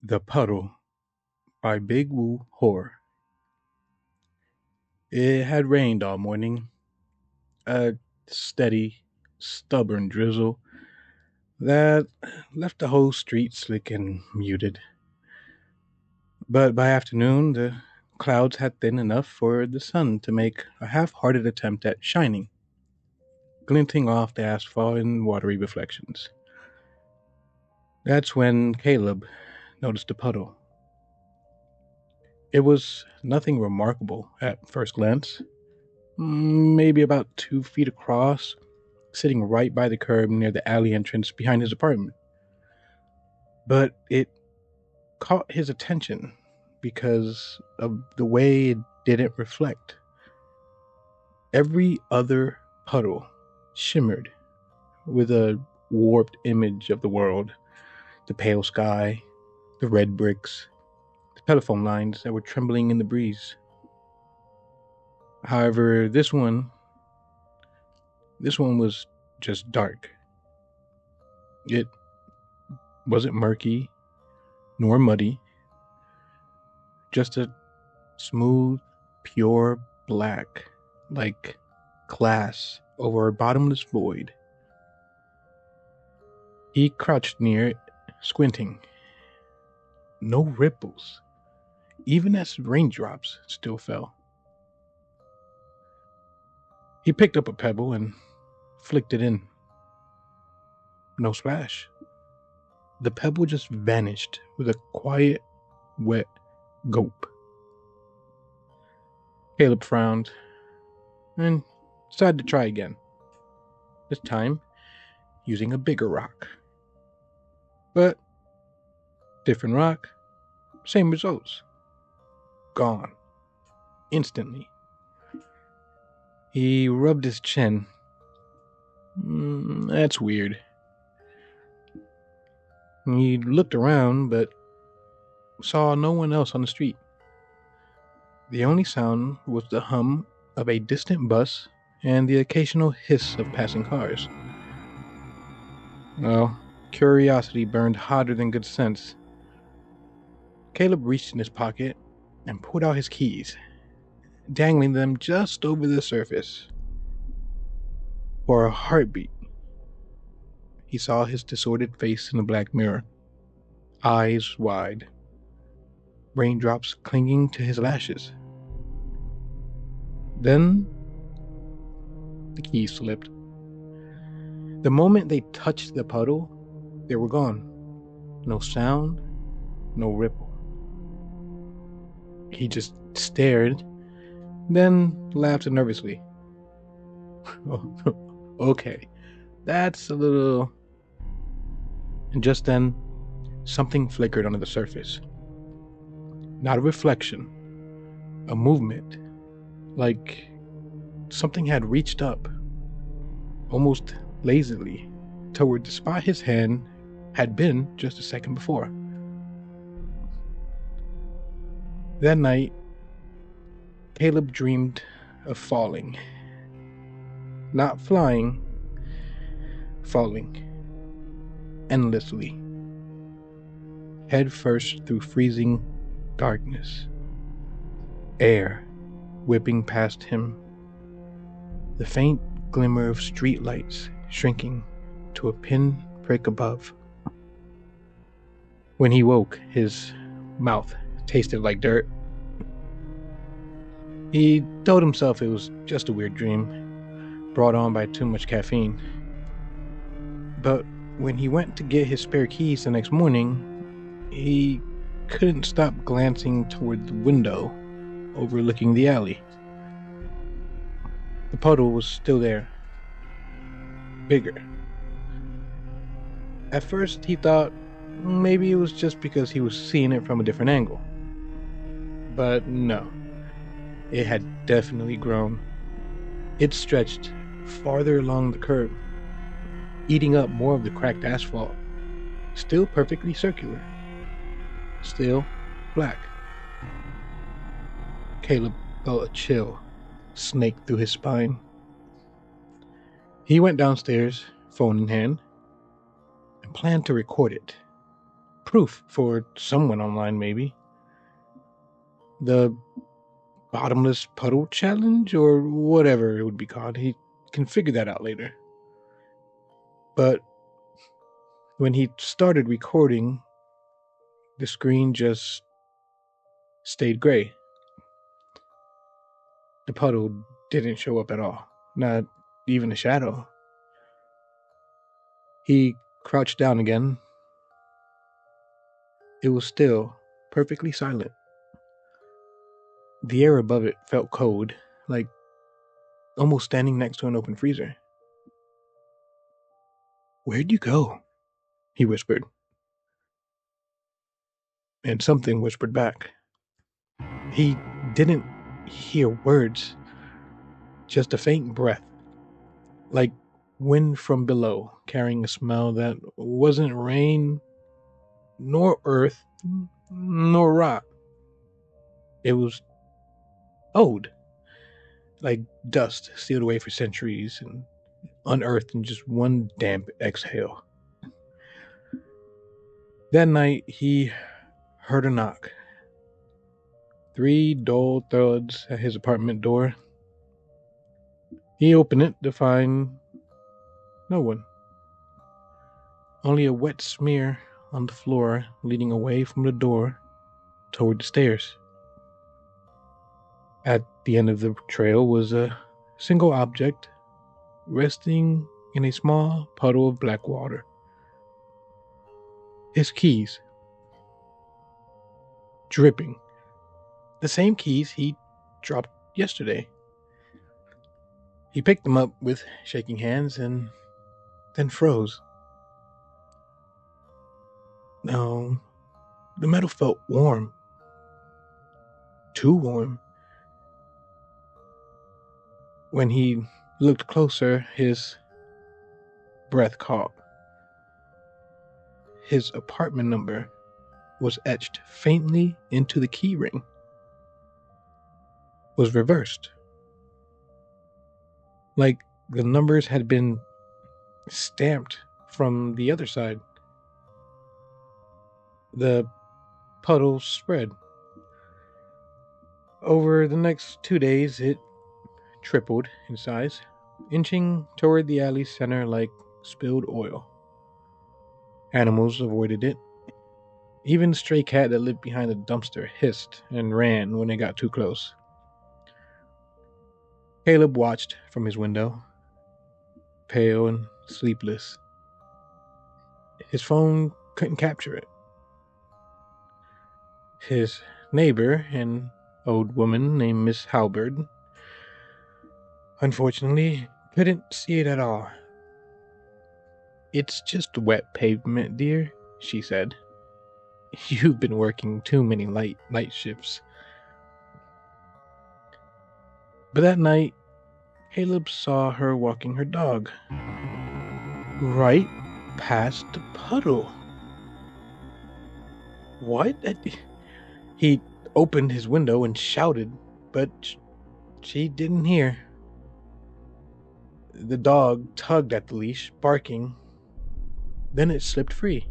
The Puddle by Bigwoohorror. It had rained all morning, a steady, stubborn drizzle that left the whole street slick and muted. But by afternoon, the clouds had thinned enough for the sun to make a half-hearted attempt at shining, glinting off the asphalt in watery reflections. That's when Caleb noticed the puddle. It was nothing remarkable at first glance, maybe about 2 feet across, sitting right by the curb near the alley entrance behind his apartment. But it caught his attention because of the way it didn't reflect. Every other puddle shimmered with a warped image of the world: the pale sky, the red bricks, the telephone lines that were trembling in the breeze. However, this one was just dark. It wasn't murky nor muddy, just a smooth, pure black, like glass over a bottomless void. He crouched near it, squinting. No ripples, even as raindrops still fell. He picked up a pebble and flicked it in. No splash. The pebble just vanished with a quiet, wet gulp. Caleb frowned and decided to try again, this time using a bigger rock. But different rock, same results. Gone. Instantly. He rubbed his chin. That's weird. He looked around, but saw no one else on the street. The only sound was the hum of a distant bus and the occasional hiss of passing cars. Well, curiosity burned hotter than good sense. Caleb reached in his pocket and pulled out his keys, dangling them just over the surface. For a heartbeat, he saw his distorted face in the black mirror, eyes wide, raindrops clinging to his lashes. Then the keys slipped. The moment they touched the puddle, they were gone. No sound, no ripple. He just stared, then laughed nervously. Okay, that's a little... And just then, something flickered under the surface. Not a reflection, a movement, like something had reached up, almost lazily, toward the spot his hand had been just a second before. That night, Caleb dreamed of falling. Not flying, falling. Endlessly. Head first through freezing darkness. Air whipping past him. The faint glimmer of streetlights shrinking to a pinprick above. When he woke, his mouth tasted like dirt. He told himself it was just a weird dream, brought on by too much caffeine. But when he went to get his spare keys the next morning, he couldn't stop glancing toward the window overlooking the alley. The puddle was still there, bigger. At first he thought maybe it was just because he was seeing it from a different angle. But no, it had definitely grown. It stretched farther along the curb, eating up more of the cracked asphalt. Still perfectly circular. Still black. Caleb felt a chill snake through his spine. He went downstairs, phone in hand, and planned to record it. proof for someone online, maybe. The bottomless puddle challenge, or whatever it would be called. He can figure that out later. But when he started recording, the screen just stayed gray. The puddle didn't show up at all, not even a shadow. He crouched down again. It was still, perfectly silent. The air above it felt cold, like almost standing next to an open freezer. "Where'd you go?" he whispered. And something whispered back. He didn't hear words, just a faint breath, like wind from below, carrying a smell that wasn't rain, nor earth, nor rock. It was old, like dust sealed away for centuries and unearthed in just one damp exhale. That night, he heard a knock. 3 dull thuds at his apartment door. He opened it to find no one. Only a wet smear on the floor leading away from the door toward the stairs. At the end of the trail was a single object resting in a small puddle of black water. His keys. Dripping. The same keys he dropped yesterday. He picked them up with shaking hands and then froze. No, the metal felt warm. Too warm. When he looked closer, his breath caught. His apartment number was etched faintly into the key ring. Was reversed. Like the numbers had been stamped from the other side. The puddle spread. Over the next 2 days, it tripled in size, inching toward the alley's center like spilled oil. Animals avoided it. Even the stray cat that lived behind the dumpster hissed and ran when it got too close. Caleb watched from his window, pale and sleepless. His phone couldn't capture it. His neighbor, an old woman named Miss Halberd, unfortunately couldn't see it at all. "It's just wet pavement, dear," she said. "You've been working too many night shifts." But that night, Caleb saw her walking her dog. Right past the puddle. What? He opened his window and shouted, but she didn't hear. The dog tugged at the leash, barking. Then it slipped free.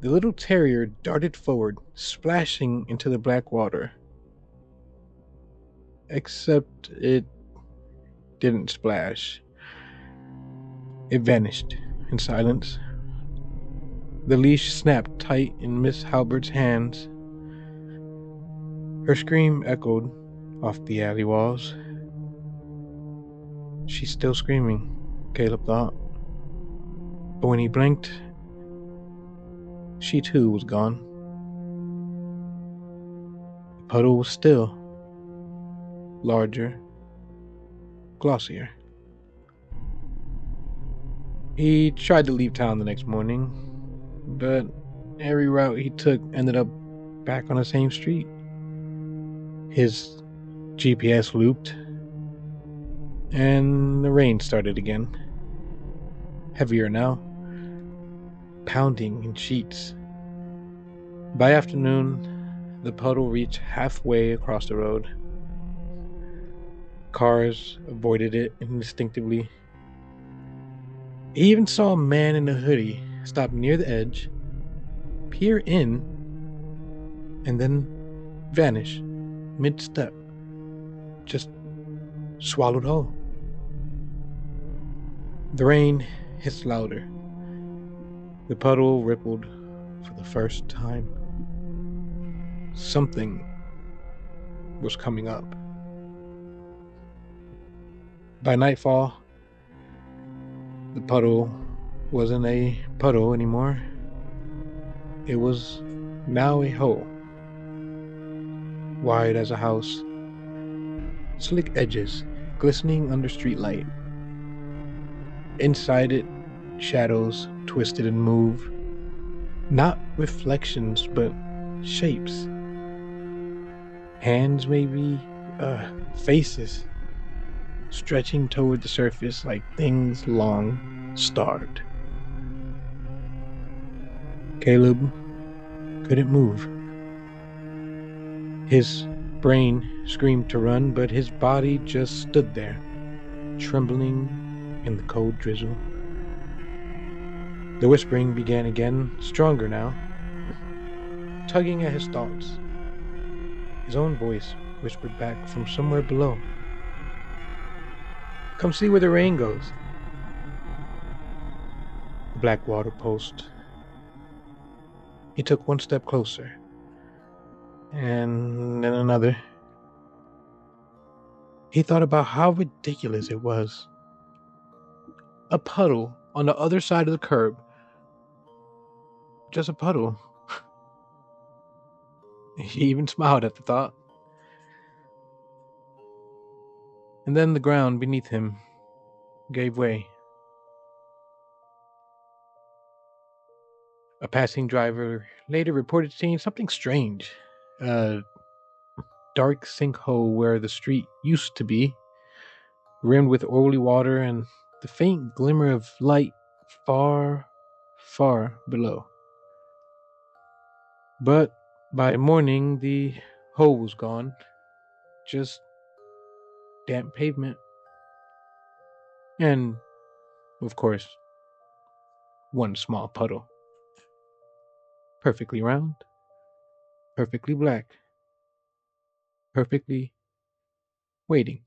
The little terrier darted forward, splashing into the black water. Except it didn't splash. It vanished in silence. The leash snapped tight in Miss Halbert's hands. Her scream echoed off the alley walls. She's still screaming, Caleb thought. But when he blinked, she too was gone. The puddle was still, larger, glossier. He tried to leave town the next morning, but every route he took ended up back on the same street. His GPS looped, and the rain started again. Heavier now, pounding in sheets. By afternoon, the puddle reached halfway across the road. Cars avoided it instinctively. He even saw a man in a hoodie stop near the edge, peer in and then vanish mid-step, just swallowed whole. The rain hissed louder. The puddle rippled for the first time. Something was coming up. By nightfall, the puddle wasn't a puddle anymore. It was now a hole, wide as a house, slick edges glistening under streetlight. Inside it, shadows twisted and moved, not reflections, but shapes. Hands, maybe, faces, stretching toward the surface like things long starved. Caleb couldn't move. His brain screamed to run, but his body just stood there, trembling in the cold drizzle. The whispering began again, stronger now, tugging at his thoughts. His own voice whispered back from somewhere below. "Come see where the rain goes." The black water post. He took one step closer, and then another. He thought about how ridiculous it was. A puddle on the other side of the curb. Just a puddle. He even smiled at the thought. And then the ground beneath him gave way. A passing driver later reported seeing something strange. A dark sinkhole where the street used to be, rimmed with oily water and the faint glimmer of light far, far below. But by morning, the hole was gone. Just damp pavement. And, of course, one small puddle. Perfectly round, perfectly black, perfectly waiting.